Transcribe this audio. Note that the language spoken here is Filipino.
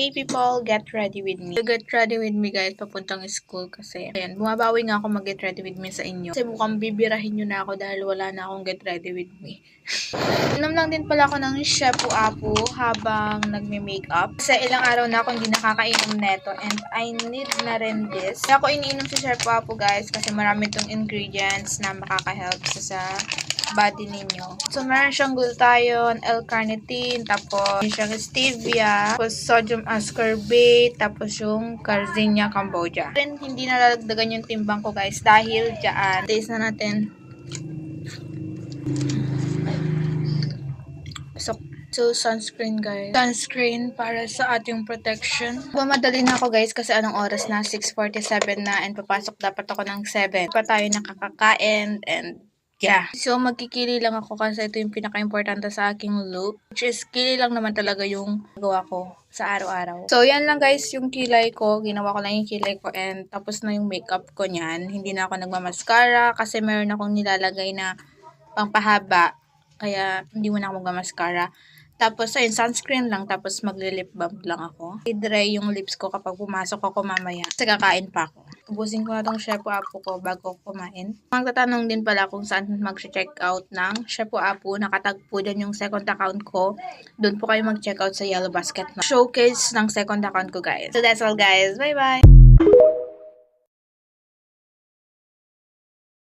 Hey people, get ready with me. Get ready with me guys, papuntang school kasi. Ayan, bumabawi nga ako mag-get ready with me sa inyo. Kasi mukhang bibirahin nyo na ako dahil wala na akong get ready with me. Inom lang din pala ako ng Shepu Apu habang nagme-makeup. Kasi ilang araw na ako hindi nakakainom neto and I need na rin this. Kaya ako iniinom si Shepu Apu guys kasi marami itong ingredients na makaka-help sa body ninyo. So, meron siyang glutathione, L-carnitine, tapos siyang stevia, tapos sodium ascorbate, tapos yung Garcinia cambogia. Then, hindi nalalagdagan yung timbang ko guys dahil dyan. Taste na natin. So, sunscreen guys. Sunscreen para sa ating protection. Bumadali na ako guys kasi anong oras na? 6:47 na and papasok dapat ako ng 7. Pa tayo nakakakain and yeah. So, magkikili lang ako kasi ito yung pinaka-importante sa aking look. Which is, kili lang naman talaga yung gawa ko sa araw-araw. So, yan lang guys yung kilay ko. Ginawa ko lang yung kilay ko and tapos na yung makeup ko niyan. Hindi na ako nagmamascara kasi meron akong nilalagay na pangpahaba. Kaya, hindi mo na ako magmamascara. Tapos, ayun, sunscreen lang. Tapos, magle-lip balm lang ako. I-dry yung lips ko kapag pumasok ako mamaya. Kasi kakain pa ako. Ubusin ko na tong Shepu Apu ko bago kumain. Magtatanong din pala kung saan mag-check out ng Shepu Apu. Nakatag po dyan yung second account ko. Doon po kayo mag-check out sa Yellow Basket. Showcase ng second account ko, guys. So, that's all, guys. Bye-bye!